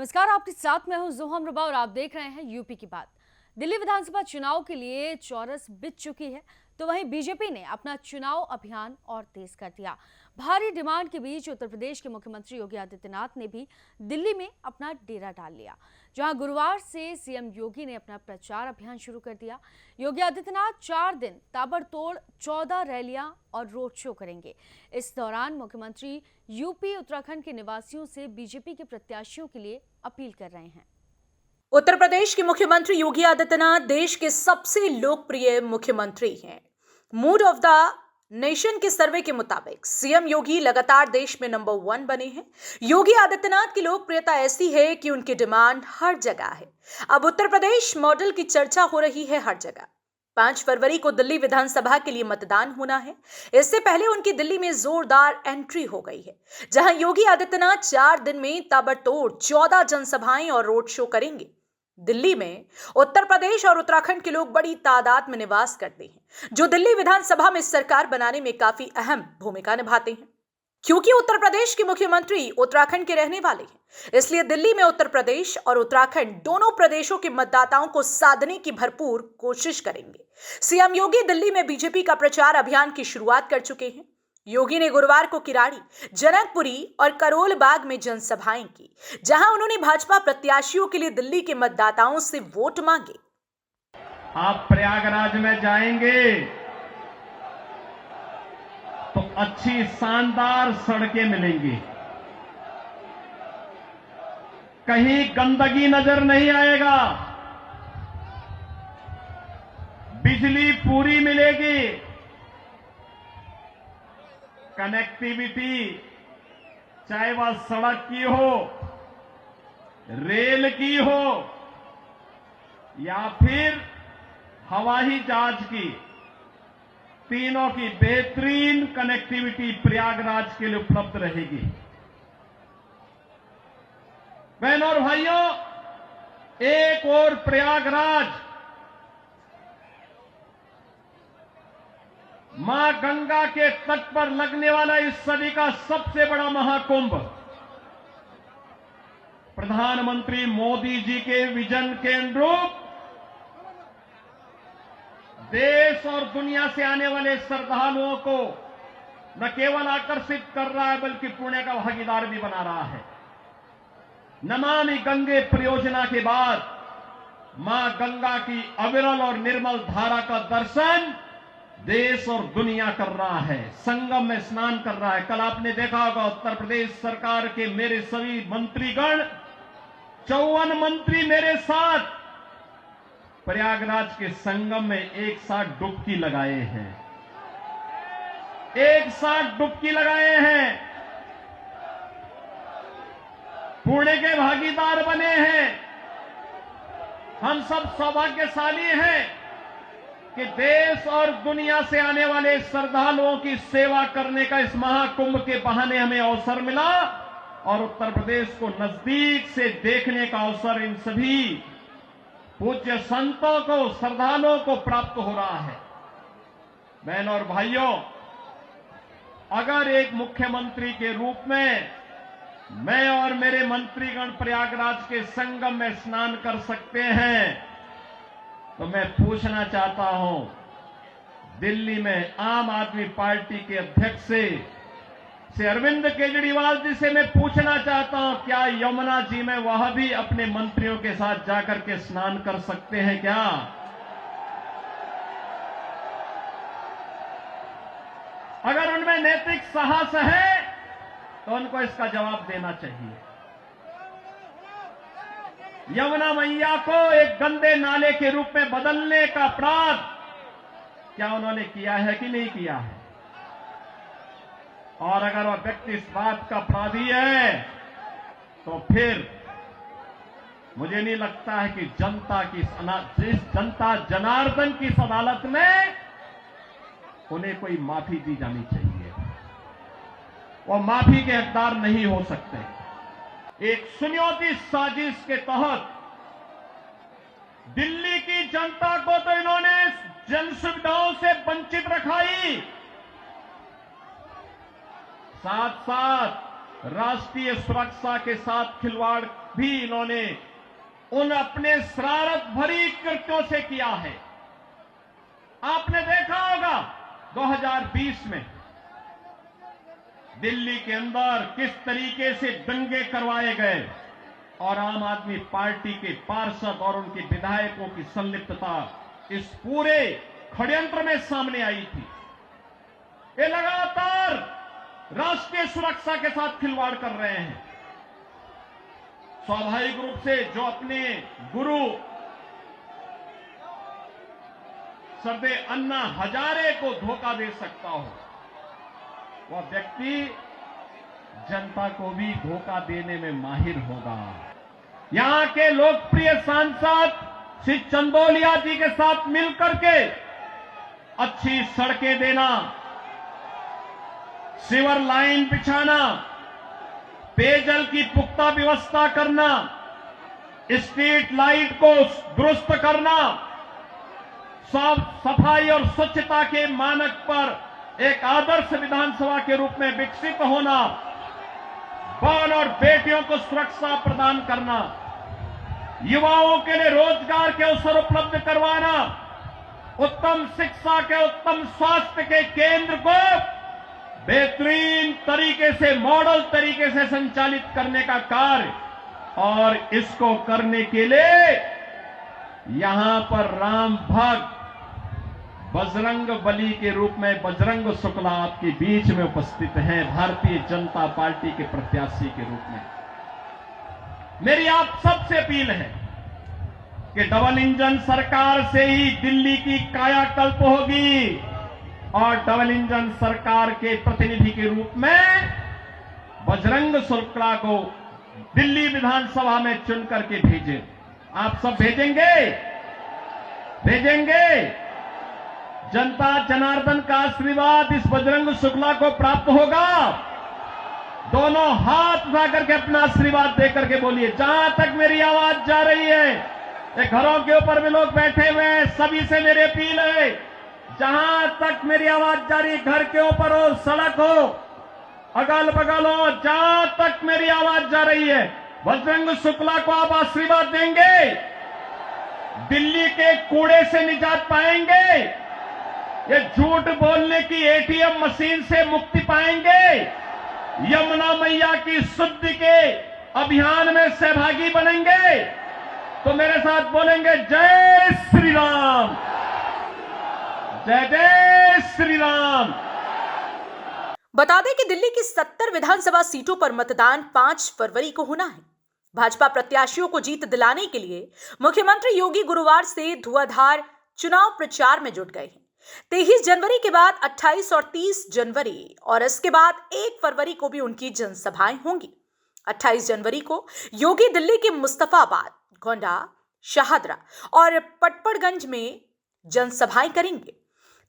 नमस्कार, आपके साथ मैं हूं जोहम रबा और आप देख रहे हैं यूपी की बात। दिल्ली विधानसभा चुनाव के लिए चौरस बिछ चुकी है, तो वहीं बीजेपी ने अपना चुनाव अभियान और तेज कर दिया। भारी डिमांड के बीच उत्तर प्रदेश के मुख्यमंत्री योगी आदित्यनाथ ने भी दिल्ली में अपना डेरा डाल लिया, जहां गुरुवार से सीएम योगी ने अपना प्रचार अभियान शुरू कर दिया। योगी आदित्यनाथ 4 दिन ताबड़तोड़ 14 रैलियां और रोड शो करेंगे। इस दौरान मुख्यमंत्री यूपी उत्तराखंड के निवासियों से बीजेपी के प्रत्याशियों के लिए अपील कर रहे हैं। उत्तर प्रदेश के मुख्यमंत्री योगी आदित्यनाथ देश के सबसे लोकप्रिय मुख्यमंत्री हैं। मूड ऑफ द नेशन के सर्वे के मुताबिक सीएम योगी लगातार देश में नंबर 1 बने हैं। योगी आदित्यनाथ की लोकप्रियता ऐसी है कि उनकी डिमांड हर जगह है। अब उत्तर प्रदेश मॉडल की चर्चा हो रही है हर जगह। 5 फरवरी को दिल्ली विधानसभा के लिए मतदान होना है। इससे पहले उनकी दिल्ली में जोरदार एंट्री हो गई है, जहां योगी आदित्यनाथ 4 दिन में ताबड़तोड़ 14 जनसभाएं और रोड शो करेंगे। दिल्ली में उत्तर प्रदेश और उत्तराखंड के लोग बड़ी तादाद में निवास करते हैं, जो दिल्ली विधानसभा में सरकार बनाने में काफी अहम भूमिका निभाते हैं। क्योंकि उत्तर प्रदेश के मुख्यमंत्री उत्तराखंड के रहने वाले हैं, इसलिए दिल्ली में उत्तर प्रदेश और उत्तराखंड दोनों प्रदेशों के मतदाताओं को साधने की भरपूर कोशिश करेंगे। सीएम योगी दिल्ली में बीजेपी का प्रचार अभियान की शुरुआत कर चुके हैं। योगी ने गुरुवार को किराड़ी, जनकपुरी और करोल बाग में जनसभाएं की, जहां उन्होंने भाजपा प्रत्याशियों के लिए दिल्ली के मतदाताओं से वोट मांगे। आप प्रयागराज में जाएंगे तो अच्छी शानदार सड़कें मिलेंगी, कहीं गंदगी नजर नहीं आएगा, बिजली पूरी मिलेगी, कनेक्टिविटी चाहे वह सड़क की हो, रेल की हो या फिर हवाई जहाज की, तीनों की बेहतरीन कनेक्टिविटी प्रयागराज के लिए उपलब्ध रहेगी। बहनों और भाइयों, एक और प्रयागराज मां गंगा के तट पर लगने वाला इस सदी का सबसे बड़ा महाकुंभ प्रधानमंत्री मोदी जी के विजन के अनुरूप देश और दुनिया से आने वाले श्रद्धालुओं को न केवल आकर्षित कर रहा है, बल्कि पुण्य का भागीदार भी बना रहा है। नमामि गंगे परियोजना के बाद मां गंगा की अविरल और निर्मल धारा का दर्शन देश और दुनिया कर रहा है, संगम में स्नान कर रहा है। कल आपने देखा होगा उत्तर प्रदेश सरकार के मेरे सभी मंत्रीगण, 54 मंत्री मेरे साथ प्रयागराज के संगम में एक साथ डुबकी लगाए हैं, एक साथ डुबकी लगाए हैं, पुण्य के भागीदार बने हैं। हम सब सौभाग्यशाली हैं कि देश और दुनिया से आने वाले श्रद्धालुओं की सेवा करने का इस महाकुंभ के बहाने हमें अवसर मिला और उत्तर प्रदेश को नजदीक से देखने का अवसर इन सभी पूज्य संतों को, श्रद्धालुओं को प्राप्त हो रहा है। बहनों और भाइयों, अगर एक मुख्यमंत्री के रूप में मैं और मेरे मंत्रीगण प्रयागराज के संगम में स्नान कर सकते हैं, तो मैं पूछना चाहता हूं, दिल्ली में आम आदमी पार्टी के अध्यक्ष से अरविंद केजरीवाल जी से मैं पूछना चाहता हूं, क्या यमुना जी में वह भी अपने मंत्रियों के साथ जाकर के स्नान कर सकते हैं क्या? अगर उनमें नैतिक साहस है तो उनको इसका जवाब देना चाहिए। यमुना मैया को एक गंदे नाले के रूप में बदलने का अपराध क्या उन्होंने किया है कि नहीं किया है? और अगर वह व्यक्ति इस बात का अपराधी है तो फिर मुझे नहीं लगता है कि जनता जनार्दन की इस अदालत में उन्हें कोई माफी दी जानी चाहिए। वो माफी के हकदार नहीं हो सकते। एक सुनियोजित साजिश के तहत दिल्ली की जनता को तो इन्होंने जन सुविधाओं से वंचित रखाई, साथ साथ राष्ट्रीय सुरक्षा के साथ खिलवाड़ भी इन्होंने उन अपने शरारत भरी कृत्यों से किया है। आपने देखा होगा 2020 में दिल्ली के अंदर किस तरीके से दंगे करवाए गए और आम आदमी पार्टी के पार्षद और उनके विधायकों की संलिप्तता इस पूरे षड्यंत्र में सामने आई थी। ये लगातार राष्ट्रीय सुरक्षा के साथ खिलवाड़ कर रहे हैं। स्वाभाविक रूप से जो अपने गुरु सरदे अन्ना हजारे को धोखा दे सकता हो, वह व्यक्ति जनता को भी धोखा देने में माहिर होगा। यहां के लोकप्रिय सांसद श्री चंदोलिया जी के साथ मिलकर के अच्छी सड़कें देना, सीवर लाइन बिछाना, पेयजल की पुख्ता व्यवस्था करना, स्ट्रीट लाइट को दुरुस्त करना, साफ सफाई और स्वच्छता के मानक पर एक आदर्श विधानसभा के रूप में विकसित होना, बहन और बेटियों को सुरक्षा प्रदान करना, युवाओं के लिए रोजगार के अवसर उपलब्ध करवाना, उत्तम शिक्षा के, उत्तम स्वास्थ्य के केंद्र को बेहतरीन तरीके से, मॉडल तरीके से संचालित करने का कार्य, और इसको करने के लिए यहां पर राम भक्त बजरंग बली के रूप में बजरंग शुक्ला आपके बीच में उपस्थित हैं, भारतीय जनता पार्टी के प्रत्याशी के रूप में। मेरी आप सबसे अपील है कि डबल इंजन सरकार से ही दिल्ली की कायाकल्प होगी और डबल इंजन सरकार के प्रतिनिधि के रूप में बजरंग शुक्ला को दिल्ली विधानसभा में चुन करके भेजें। आप सब भेजेंगे? भेजेंगे? जनता जनार्दन का आशीर्वाद इस बजरंग शुक्ला को प्राप्त होगा। दोनों हाथ उठा करके अपना आशीर्वाद दे करके बोलिए। जहां तक मेरी आवाज जा रही है, ये घरों के ऊपर भी लोग बैठे हुए हैं, सभी से मेरी अपील है, जहां तक मेरी आवाज जा रही है, घर के ऊपर हो, सड़क हो, अगल बगल हो, जहां तक मेरी आवाज जा रही है, बजरंग शुक्ला को आप आशीर्वाद देंगे? दिल्ली के कूड़े से निजात पाएंगे? ये झूठ बोलने की एटीएम मशीन से मुक्ति पाएंगे? यमुना मैया की शुद्धि के अभियान में सहभागी बनेंगे? तो मेरे साथ बोलेंगे जय श्री राम, जय जय श्री राम। बता दें कि दिल्ली की 70 विधानसभा सीटों पर मतदान 5 फरवरी को होना है। भाजपा प्रत्याशियों को जीत दिलाने के लिए मुख्यमंत्री योगी गुरुवार से धुआंधार चुनाव प्रचार में जुट गए हैं। 23 जनवरी के बाद 28 और 30 जनवरी और इसके बाद 1 फरवरी को भी उनकी जनसभाएं होंगी। 28 जनवरी को योगी दिल्ली के मुस्तफाबाद, गोंडा, शाहदरा और पटपड़गंज में जनसभाएं करेंगे।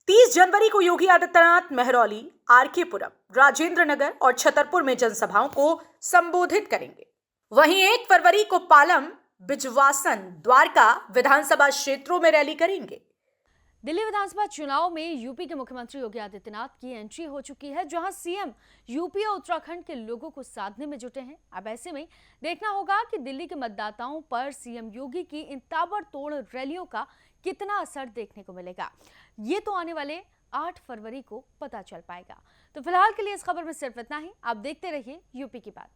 30 जनवरी को योगी आदित्यनाथ महरौली, आरकेपुरम, राजेंद्र नगर और छतरपुर में जनसभाओं को संबोधित करेंगे। वहीं 1 फरवरी को पालम, बिजवासन, द्वारका विधानसभा क्षेत्रों में रैली करेंगे। दिल्ली विधानसभा चुनाव में यूपी के मुख्यमंत्री योगी आदित्यनाथ की एंट्री हो चुकी है, जहां सीएम यूपी और उत्तराखंड के लोगों को साधने में जुटे हैं। अब ऐसे में देखना होगा कि दिल्ली के मतदाताओं पर सीएम योगी की इन ताबड़तोड़ रैलियों का कितना असर देखने को मिलेगा, ये तो आने वाले 8 फरवरी को पता चल पाएगा। तो फिलहाल के लिए इस खबर में सिर्फ इतना ही। आप देखते रहिए यूपी की बात।